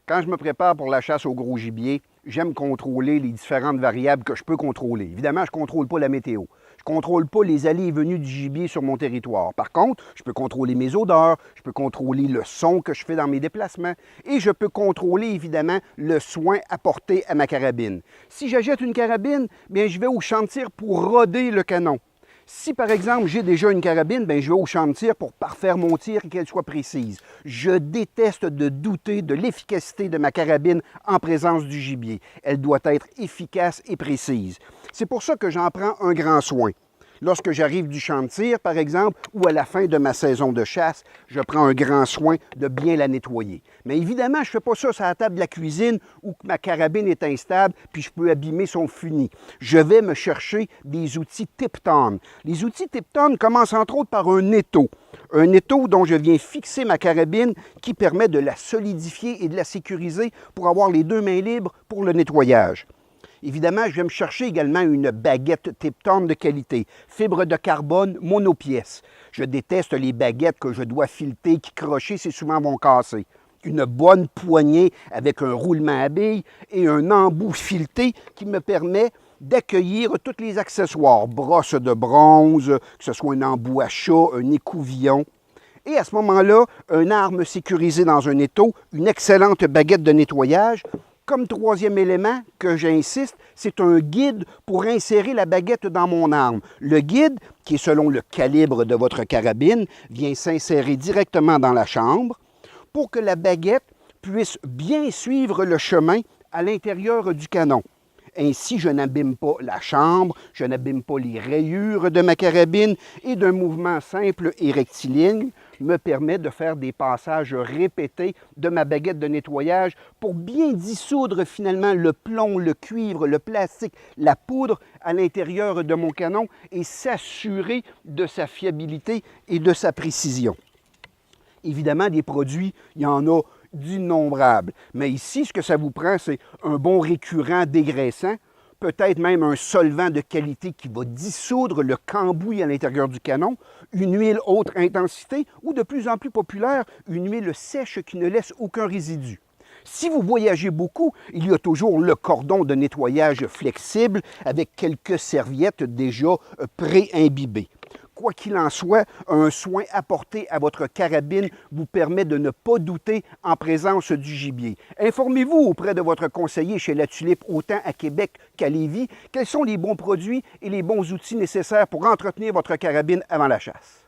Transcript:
Quand je me prépare pour la chasse au gros gibier, j'aime contrôler les différentes variables que je peux contrôler. Évidemment, je ne contrôle pas la météo. Je ne contrôle pas les allées et venues du gibier sur mon territoire. Par contre, je peux contrôler mes odeurs, je peux contrôler le son que je fais dans mes déplacements et je peux contrôler évidemment le soin apporté à ma carabine. Si j'achète une carabine, bien, je vais au champ de tir pour roder le canon. Si, par exemple, j'ai déjà une carabine, bien, je vais au champ de tir pour parfaire mon tir et qu'elle soit précise. Je déteste de douter de l'efficacité de ma carabine en présence du gibier. Elle doit être efficace et précise. C'est pour ça que j'en prends un grand soin. Lorsque j'arrive du champ de tir, par exemple, ou à la fin de ma saison de chasse, je prends un grand soin de bien la nettoyer. Mais évidemment, je ne fais pas ça sur la table de la cuisine où ma carabine est instable puis je peux abîmer son funis. Je vais me chercher des outils Tipton. Les outils Tipton commencent entre autres par un étau. Un étau dont je viens fixer ma carabine qui permet de la solidifier et de la sécuriser pour avoir les deux mains libres pour le nettoyage. Évidemment, je vais me chercher également une baguette Tipton de qualité, fibre de carbone monopièce. Je déteste les baguettes que je dois fileter, qui crocher, c'est souvent vont casser. Une bonne poignée avec un roulement à billes et un embout fileté qui me permet d'accueillir tous les accessoires, brosse de bronze, que ce soit un embout à chat, un écouvillon. Et à ce moment-là, une arme sécurisée dans un étau, une excellente baguette de nettoyage. Comme troisième élément que j'insiste, c'est un guide pour insérer la baguette dans mon arme. Le guide, qui est selon le calibre de votre carabine, vient s'insérer directement dans la chambre pour que la baguette puisse bien suivre le chemin à l'intérieur du canon. Ainsi, je n'abîme pas la chambre, je n'abîme pas les rayures de ma carabine et d'un mouvement simple et rectiligne me permet de faire des passages répétés de ma baguette de nettoyage pour bien dissoudre finalement le plomb, le cuivre, le plastique, la poudre à l'intérieur de mon canon et s'assurer de sa fiabilité et de sa précision. Évidemment, des produits, il y en a d'innombrables. Mais ici, ce que ça vous prend, c'est un bon récurrent dégraissant, peut-être même un solvant de qualité qui va dissoudre le cambouis à l'intérieur du canon, une huile haute intensité ou, de plus en plus populaire, une huile sèche qui ne laisse aucun résidu. Si vous voyagez beaucoup, il y a toujours le cordon de nettoyage flexible avec quelques serviettes déjà pré-imbibées. Quoi qu'il en soit, un soin apporté à votre carabine vous permet de ne pas douter en présence du gibier. Informez-vous auprès de votre conseiller chez La Tulipe, autant à Québec qu'à Lévis, quels sont les bons produits et les bons outils nécessaires pour entretenir votre carabine avant la chasse.